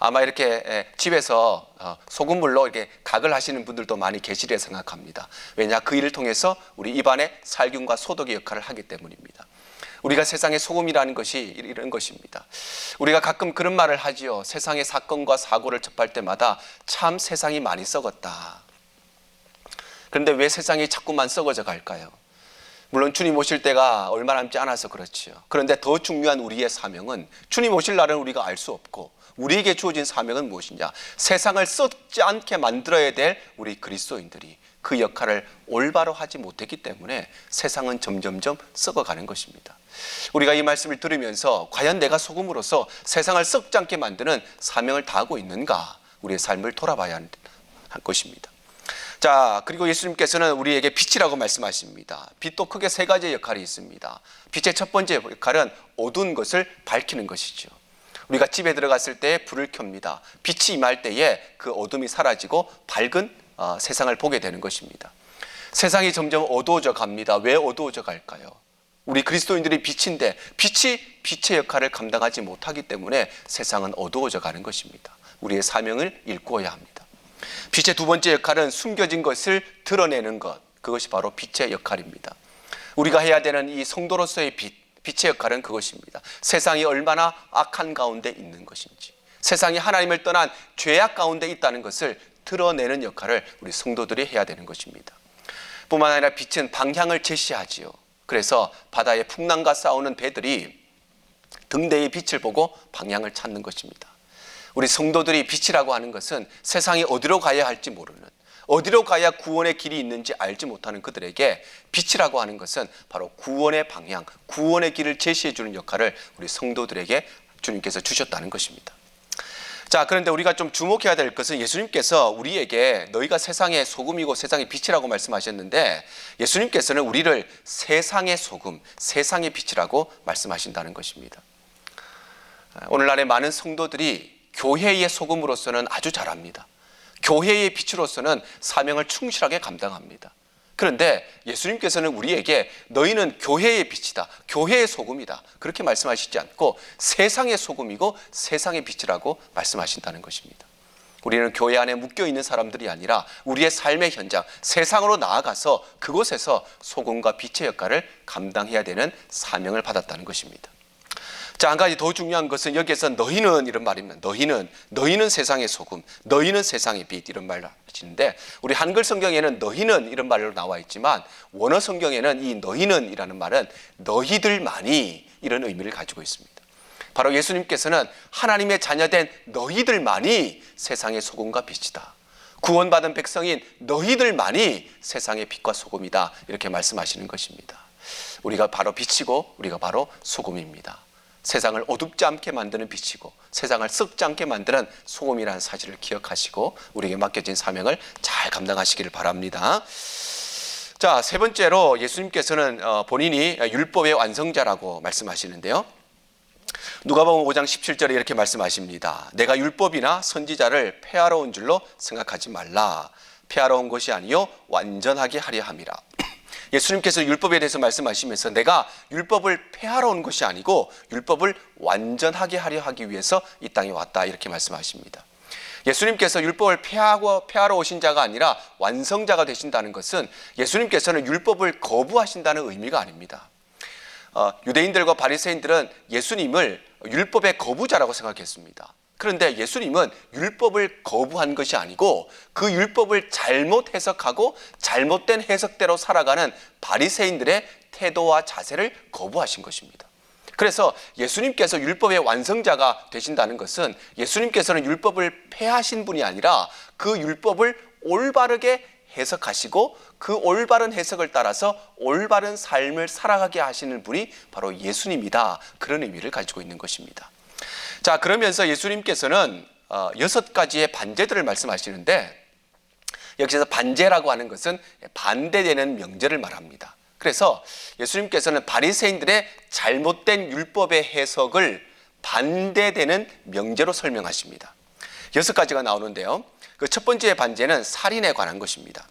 아마 이렇게 집에서 소금물로 이렇게 각을 하시는 분들도 많이 계시리라 생각합니다. 왜냐? 그 일을 통해서 우리 입안에 살균과 소독의 역할을 하기 때문입니다. 우리가 세상의 소금이라는 것이 이런 것입니다. 우리가 가끔 그런 말을 하지요. 세상의 사건과 사고를 접할 때마다 참 세상이 많이 썩었다. 그런데 왜 세상이 자꾸만 썩어져 갈까요? 물론 주님 오실 때가 얼마 남지 않아서 그렇지요. 그런데 더 중요한 우리의 사명은, 주님 오실 날은 우리가 알 수 없고 우리에게 주어진 사명은 무엇이냐? 세상을 썩지 않게 만들어야 될 우리 그리스도인들이 그 역할을 올바로 하지 못했기 때문에 세상은 점점점 썩어가는 것입니다. 우리가 이 말씀을 들으면서 과연 내가 소금으로서 세상을 썩지 않게 만드는 사명을 다하고 있는가? 우리의 삶을 돌아봐야 할 것입니다. 자, 그리고 예수님께서는 우리에게 빛이라고 말씀하십니다. 빛도 크게 세 가지의 역할이 있습니다. 빛의 첫 번째 역할은 어두운 것을 밝히는 것이죠. 우리가 집에 들어갔을 때 불을 켭니다. 빛이 임할 때에 그 어둠이 사라지고 밝은 세상을 보게 되는 것입니다. 세상이 점점 어두워져 갑니다. 왜 어두워져 갈까요? 우리 그리스도인들이 빛인데 빛이 빛의 역할을 감당하지 못하기 때문에 세상은 어두워져 가는 것입니다. 우리의 사명을 일구어야 합니다. 빛의 두 번째 역할은 숨겨진 것을 드러내는 것, 그것이 바로 빛의 역할입니다. 우리가 해야 되는 이 성도로서의 빛의 역할은 그것입니다. 세상이 얼마나 악한 가운데 있는 것인지, 세상이 하나님을 떠난 죄악 가운데 있다는 것을 드러내는 역할을 우리 성도들이 해야 되는 것입니다. 뿐만 아니라 빛은 방향을 제시하지요. 그래서 바다의 풍랑과 싸우는 배들이 등대의 빛을 보고 방향을 찾는 것입니다. 우리 성도들이 빛이라고 하는 것은 세상이 어디로 가야 할지 모르는, 어디로 가야 구원의 길이 있는지 알지 못하는 그들에게 빛이라고 하는 것은 바로 구원의 방향, 구원의 길을 제시해 주는 역할을 우리 성도들에게 주님께서 주셨다는 것입니다. 자, 그런데 우리가 좀 주목해야 될 것은 예수님께서 우리에게 너희가 세상의 소금이고 세상의 빛이라고 말씀하셨는데, 예수님께서는 우리를 세상의 소금, 세상의 빛이라고 말씀하신다는 것입니다. 오늘날의 많은 성도들이 교회의 소금으로서는 아주 잘합니다. 교회의 빛으로서는 사명을 충실하게 감당합니다. 그런데 예수님께서는 우리에게 너희는 교회의 빛이다, 교회의 소금이다, 그렇게 말씀하시지 않고 세상의 소금이고 세상의 빛이라고 말씀하신다는 것입니다. 우리는 교회 안에 묶여있는 사람들이 아니라 우리의 삶의 현장, 세상으로 나아가서 그곳에서 소금과 빛의 역할을 감당해야 되는 사명을 받았다는 것입니다. 자, 한 가지 더 중요한 것은 여기에서 너희는 이런 말입니다. 너희는 세상의 소금, 너희는 세상의 빛, 이런 말을 하시는데, 우리 한글 성경에는 너희는 이런 말로 나와 있지만 원어 성경에는 이 너희는 이라는 말은 너희들만이 이런 의미를 가지고 있습니다. 바로 예수님께서는 하나님의 자녀된 너희들만이 세상의 소금과 빛이다, 구원받은 백성인 너희들만이 세상의 빛과 소금이다, 이렇게 말씀하시는 것입니다. 우리가 바로 빛이고 우리가 바로 소금입니다. 세상을 어둡지 않게 만드는 빛이고 세상을 썩지 않게 만드는 소금이라는 사실을 기억하시고 우리에게 맡겨진 사명을 잘 감당하시기를 바랍니다. 자, 세 번째로 예수님께서는 본인이 율법의 완성자라고 말씀하시는데요. 누가복음 5장 17절에 이렇게 말씀하십니다. 내가 율법이나 선지자를 폐하러 온 줄로 생각하지 말라. 폐하러 온 것이 아니요 완전하게 하려 함이라. 예수님께서 율법에 대해서 말씀하시면서 내가 율법을 폐하러 온 것이 아니고 율법을 완전하게 하려 하기 위해서 이 땅에 왔다, 이렇게 말씀하십니다. 예수님께서 율법을 폐하러 오신 자가 아니라 완성자가 되신다는 것은 예수님께서는 율법을 거부하신다는 의미가 아닙니다. 유대인들과 바리새인들은 예수님을 율법의 거부자라고 생각했습니다. 그런데 예수님은 율법을 거부한 것이 아니고 그 율법을 잘못 해석하고 잘못된 해석대로 살아가는 바리새인들의 태도와 자세를 거부하신 것입니다. 그래서 예수님께서 율법의 완성자가 되신다는 것은 예수님께서는 율법을 폐하신 분이 아니라 그 율법을 올바르게 해석하시고 그 올바른 해석을 따라서 올바른 삶을 살아가게 하시는 분이 바로 예수님이다, 그런 의미를 가지고 있는 것입니다. 자, 그러면서 예수님께서는 6가지의 반제들을 말씀하시는데, 여기서 반제라고 하는 것은 반대되는 명제를 말합니다. 그래서 예수님께서는 바리새인들의 잘못된 율법의 해석을 반대되는 명제로 설명하십니다. 6가지가 나오는데요. 그 첫 번째 반제는 살인에 관한 것입니다.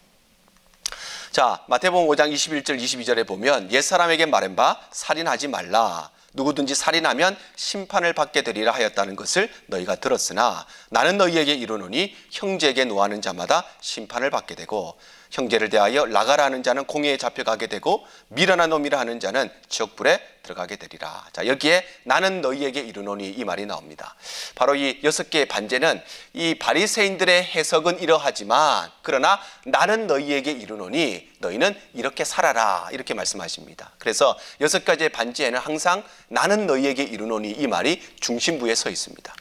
자, 마태복음 5장 21절 22절에 보면 옛사람에게 말한 바 살인하지 말라. 누구든지 살인하면 심판을 받게 되리라 하였다는 것을 너희가 들었으나 나는 너희에게 이르노니 형제에게 노하는 자마다 심판을 받게 되고 형제를 대하여 나가라 하는 자는 공회에 잡혀가게 되고 미련한 놈이라 하는 자는 지옥불에 들어가게 되리라. 자, 여기에 나는 너희에게 이르노니 이 말이 나옵니다. 바로 이 6개의 반제는 이 바리새인들의 해석은 이러하지만 그러나 나는 너희에게 이르노니 너희는 이렇게 살아라 이렇게 말씀하십니다. 그래서 6가지의 반제에는 항상 나는 너희에게 이르노니 이 말이 중심부에 서 있습니다.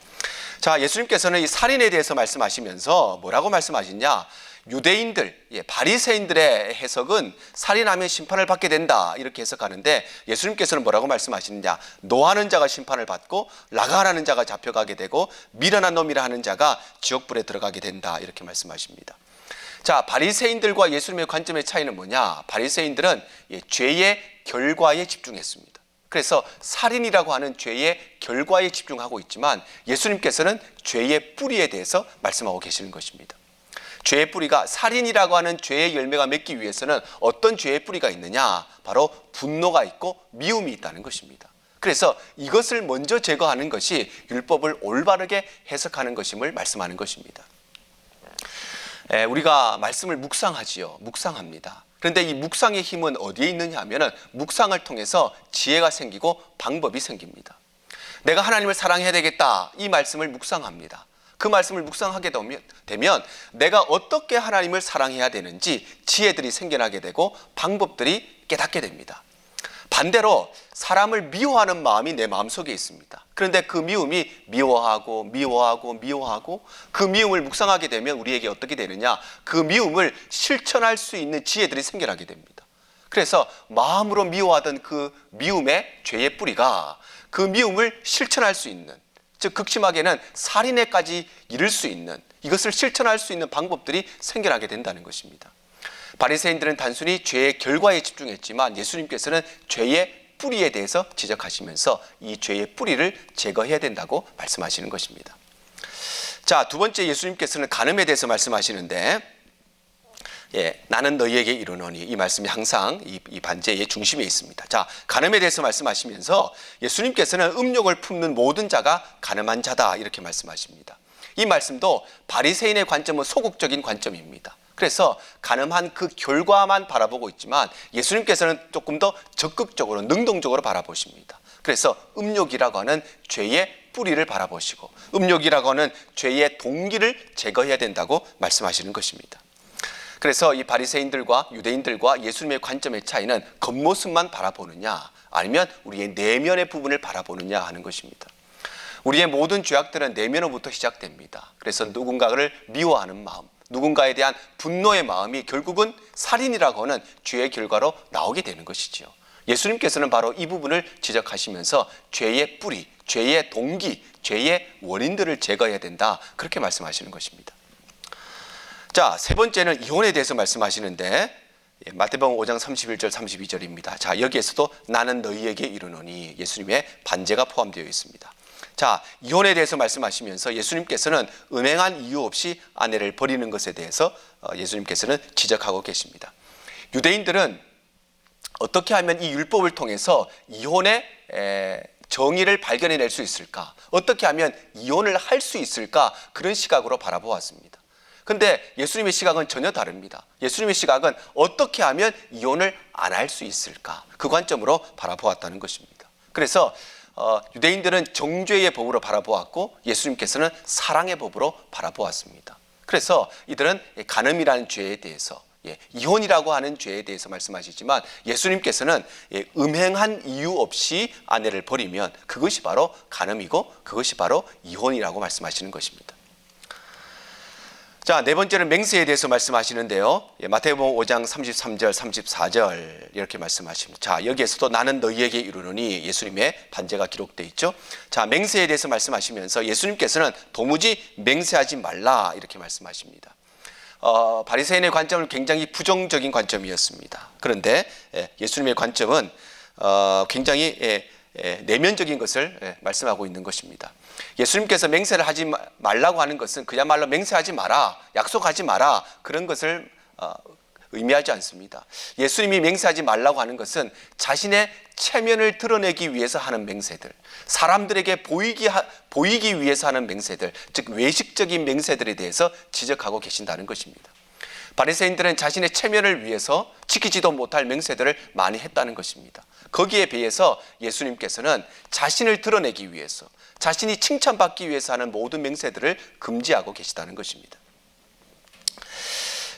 자, 예수님께서는 이 살인에 대해서 말씀하시면서 뭐라고 말씀하시냐? 유대인들, 바리새인들의 해석은 살인하면 심판을 받게 된다 이렇게 해석하는데 예수님께서는 뭐라고 말씀하시느냐? 노하는 자가 심판을 받고 라가라는 자가 잡혀가게 되고 미련한 놈이라 하는 자가 지옥불에 들어가게 된다 이렇게 말씀하십니다. 자, 바리새인들과 예수님의 관점의 차이는 뭐냐? 바리새인들은 죄의 결과에 집중했습니다. 그래서 살인이라고 하는 죄의 결과에 집중하고 있지만 예수님께서는 죄의 뿌리에 대해서 말씀하고 계시는 것입니다. 죄의 뿌리가 살인이라고 하는 죄의 열매가 맺기 위해서는 어떤 죄의 뿌리가 있느냐? 바로 분노가 있고 미움이 있다는 것입니다. 그래서 이것을 먼저 제거하는 것이 율법을 올바르게 해석하는 것임을 말씀하는 것입니다. 우리가 말씀을 묵상하지요. 묵상합니다. 그런데 이 묵상의 힘은 어디에 있느냐 하면은 묵상을 통해서 지혜가 생기고 방법이 생깁니다. 내가 하나님을 사랑해야 되겠다. 이 말씀을 묵상합니다. 그 말씀을 묵상하게 되면 내가 어떻게 하나님을 사랑해야 되는지 지혜들이 생겨나게 되고 방법들이 깨닫게 됩니다. 반대로 사람을 미워하는 마음이 내 마음속에 있습니다. 그런데 그 미움이 미워하고 그 미움을 묵상하게 되면 우리에게 어떻게 되느냐? 그 미움을 실천할 수 있는 지혜들이 생겨나게 됩니다. 그래서 마음으로 미워하던 그 미움의 죄의 뿌리가 그 미움을 실천할 수 있는, 즉 극심하게는 살인에까지 이를 수 있는, 이것을 실천할 수 있는 방법들이 생겨나게 된다는 것입니다. 바리새인들은 단순히 죄의 결과에 집중했지만 예수님께서는 죄의 뿌리에 대해서 지적하시면서 이 죄의 뿌리를 제거해야 된다고 말씀하시는 것입니다. 자, 두 번째 예수님께서는 간음에 대해서 말씀하시는데 나는 너희에게 이르노니 이 말씀이 항상 이 반제의 중심에 있습니다. 자, 간음에 대해서 말씀하시면서 예수님께서는 음욕을 품는 모든 자가 간음한 자다 이렇게 말씀하십니다. 이 말씀도 바리새인의 관점은 소극적인 관점입니다. 그래서 간음한 그 결과만 바라보고 있지만 예수님께서는 조금 더 적극적으로 능동적으로 바라보십니다. 그래서 음욕이라고 하는 죄의 뿌리를 바라보시고 음욕이라고 하는 죄의 동기를 제거해야 된다고 말씀하시는 것입니다. 그래서 이 바리새인들과 유대인들과 예수님의 관점의 차이는 겉모습만 바라보느냐 아니면 우리의 내면의 부분을 바라보느냐 하는 것입니다. 우리의 모든 죄악들은 내면으로부터 시작됩니다. 그래서 누군가를 미워하는 마음, 누군가에 대한 분노의 마음이 결국은 살인이라고 하는 죄의 결과로 나오게 되는 것이지요. 예수님께서는 바로 이 부분을 지적하시면서 죄의 뿌리, 죄의 동기, 죄의 원인들을 제거해야 된다 그렇게 말씀하시는 것입니다. 자, 세 번째는 이혼에 대해서 말씀하시는데 마태복음 5장 31절 32절입니다. 자, 여기에서도 나는 너희에게 이르노니 예수님의 반제가 포함되어 있습니다. 자, 이혼에 대해서 말씀하시면서 예수님께서는 음행한 이유 없이 아내를 버리는 것에 대해서 예수님께서는 지적하고 계십니다. 유대인들은 어떻게 하면 이 율법을 통해서 이혼의 정의를 발견해낼 수 있을까? 어떻게 하면 이혼을 할 수 있을까? 그런 시각으로 바라보았습니다. 근데 예수님의 시각은 전혀 다릅니다. 예수님의 시각은 어떻게 하면 이혼을 안 할 수 있을까? 그 관점으로 바라보았다는 것입니다. 그래서 유대인들은 정죄의 법으로 바라보았고 예수님께서는 사랑의 법으로 바라보았습니다. 그래서 이들은 간음이라는 죄에 대해서 이혼이라고 하는 죄에 대해서 말씀하시지만 예수님께서는 음행한 이유 없이 아내를 버리면 그것이 바로 간음이고 그것이 바로 이혼이라고 말씀하시는 것입니다. 자, 네 번째는 맹세에 대해서 말씀하시는데요. 마태복음 5장 33절 34절 이렇게 말씀하십니다. 자, 여기에서도 나는 너희에게 이르노니 예수님의 반제가 기록되어 있죠. 자, 맹세에 대해서 말씀하시면서 예수님께서는 도무지 맹세하지 말라 이렇게 말씀하십니다. 바리새인의 관점은 굉장히 부정적인 관점이었습니다. 그런데 예수님의 관점은 굉장히 내면적인 것을 말씀하고 있는 것입니다. 예수님께서 맹세를 하지 말라고 하는 것은 그야말로 맹세하지 마라, 약속하지 마라 그런 것을 의미하지 않습니다. 예수님이 맹세하지 말라고 하는 것은 자신의 체면을 드러내기 위해서 하는 맹세들, 사람들에게 보이기 위해서 하는 맹세들, 즉 외식적인 맹세들에 대해서 지적하고 계신다는 것입니다. 바리새인들은 자신의 체면을 위해서 지키지도 못할 맹세들을 많이 했다는 것입니다. 거기에 비해서 예수님께서는 자신을 드러내기 위해서, 자신이 칭찬받기 위해서 하는 모든 맹세들을 금지하고 계시다는 것입니다.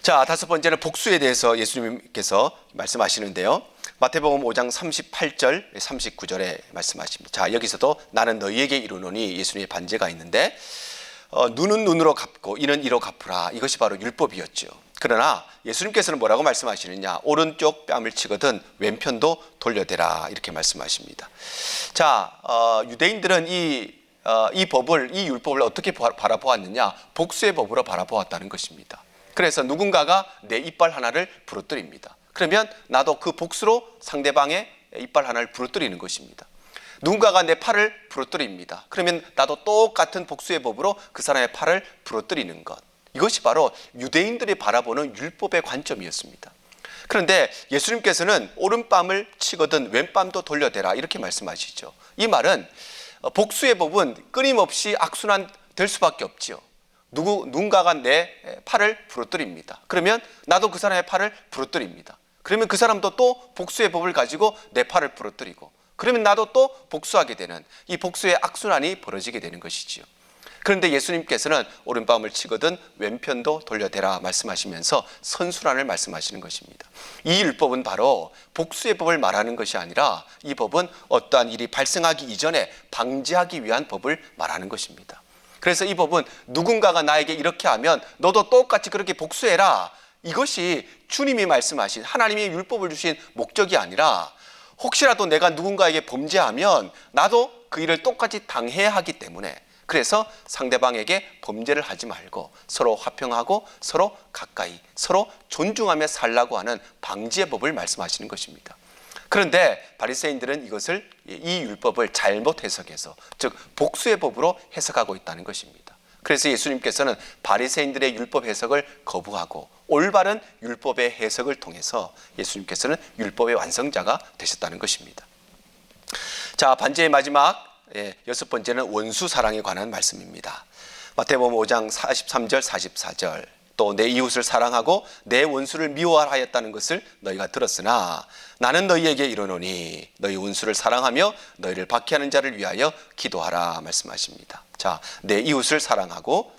자, 다섯 번째는 복수에 대해서 예수님께서 말씀하시는데요. 마태복음 5장 38절, 39절에 말씀하십니다. 자, 여기서도 나는 너희에게 이르노니 예수님의 반제가 있는데 눈은 눈으로 갚고 이는 이로 갚으라. 이것이 바로 율법이었죠. 그러나 예수님께서는 뭐라고 말씀하시느냐? 오른쪽 뺨을 치거든 왼편도 돌려대라. 이렇게 말씀하십니다. 자, 유대인들은 이 율법을 어떻게 바라보았느냐? 복수의 법으로 바라보았다는 것입니다. 그래서 누군가가 내 이빨 하나를 부러뜨립니다. 그러면 나도 그 복수로 상대방의 이빨 하나를 부러뜨리는 것입니다. 누군가가 내 팔을 부러뜨립니다. 그러면 나도 똑같은 복수의 법으로 그 사람의 팔을 부러뜨리는 것. 이것이 바로 유대인들이 바라보는 율법의 관점이었습니다. 그런데 예수님께서는 오른뺨을 치거든 왼뺨도 돌려대라 이렇게 말씀하시죠. 이 말은 복수의 법은 끊임없이 악순환될 수밖에 없지요. 누군가가 내 팔을 부러뜨립니다. 그러면 나도 그 사람의 팔을 부러뜨립니다. 그러면 그 사람도 또 복수의 법을 가지고 내 팔을 부러뜨리고, 그러면 나도 또 복수하게 되는 이 복수의 악순환이 벌어지게 되는 것이지요. 그런데 예수님께서는 오른뺨을 치거든 왼편도 돌려대라 말씀하시면서 선순환을 말씀하시는 것입니다. 이 율법은 바로 복수의 법을 말하는 것이 아니라 이 법은 어떠한 일이 발생하기 이전에 방지하기 위한 법을 말하는 것입니다. 그래서 이 법은 누군가가 나에게 이렇게 하면 너도 똑같이 그렇게 복수해라. 이것이 주님이 말씀하신 하나님의 율법을 주신 목적이 아니라 혹시라도 내가 누군가에게 범죄하면 나도 그 일을 똑같이 당해야 하기 때문에, 그래서 상대방에게 범죄를 하지 말고 서로 화평하고 서로 가까이 서로 존중하며 살라고 하는 방지의 법을 말씀하시는 것입니다. 그런데 바리새인들은 이 율법을 잘못 해석해서, 즉 복수의 법으로 해석하고 있다는 것입니다. 그래서 예수님께서는 바리새인들의 율법 해석을 거부하고 올바른 율법의 해석을 통해서 예수님께서는 율법의 완성자가 되셨다는 것입니다. 자, 반제의 마지막 여섯 번째는 원수 사랑에 관한 말씀입니다. 마태복음 5장 43절 44절, 또 내 이웃을 사랑하고 내 원수를 미워하였다는 것을 너희가 들었으나 나는 너희에게 이르노니 너희 원수를 사랑하며 너희를 박해하는 자를 위하여 기도하라 말씀하십니다. 자, 내 이웃을 사랑하고,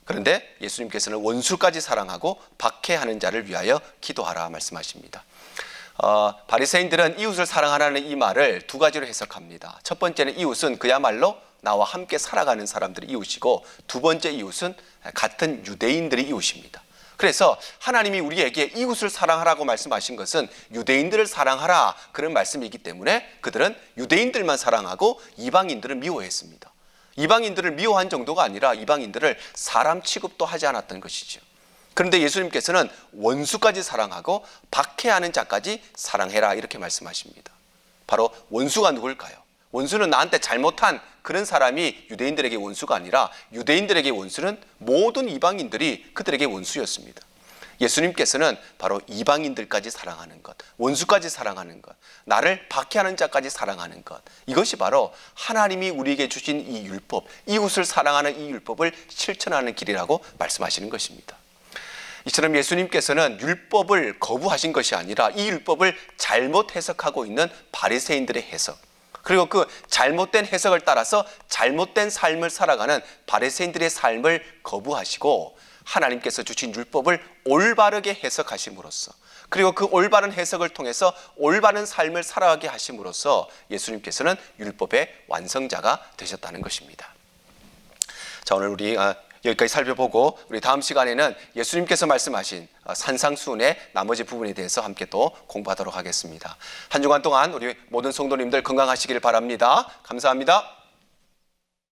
그런데 예수님께서는 원수까지 사랑하고 박해하는 자를 위하여 기도하라 말씀하십니다. 바리새인들은 이웃을 사랑하라는 이 말을 두 가지로 해석합니다. 첫 번째는 이웃은 그야말로 나와 함께 살아가는 사람들이 이웃이고, 두 번째 이웃은 같은 유대인들이 이웃입니다. 그래서 하나님이 우리에게 이웃을 사랑하라고 말씀하신 것은 유대인들을 사랑하라 그런 말씀이기 때문에 그들은 유대인들만 사랑하고 이방인들을 미워했습니다. 이방인들을 미워한 정도가 아니라 이방인들을 사람 취급도 하지 않았던 것이죠. 그런데 예수님께서는 원수까지 사랑하고 박해하는 자까지 사랑해라 이렇게 말씀하십니다. 바로 원수가 누굴까요? 원수는 나한테 잘못한 그런 사람이 유대인들에게 원수가 아니라 유대인들에게 원수는 모든 이방인들이 그들에게 원수였습니다. 예수님께서는 바로 이방인들까지 사랑하는 것, 원수까지 사랑하는 것, 나를 박해하는 자까지 사랑하는 것, 이것이 바로 하나님이 우리에게 주신 이 율법, 이웃을 사랑하는 이 율법을 실천하는 길이라고 말씀하시는 것입니다. 이처럼 예수님께서는 율법을 거부하신 것이 아니라 이 율법을 잘못 해석하고 있는 바리새인들의 해석, 그리고 그 잘못된 해석을 따라서 잘못된 삶을 살아가는 바리새인들의 삶을 거부하시고 하나님께서 주신 율법을 올바르게 해석하심으로써, 그리고 그 올바른 해석을 통해서 올바른 삶을 살아가게 하심으로써 예수님께서는 율법의 완성자가 되셨다는 것입니다. 자, 오늘 우리 여기까지 살펴보고 우리 다음 시간에는 예수님께서 말씀하신 산상수훈의 나머지 부분에 대해서 함께 또 공부하도록 하겠습니다. 한 주간 동안 우리 모든 성도님들 건강하시길 바랍니다. 감사합니다.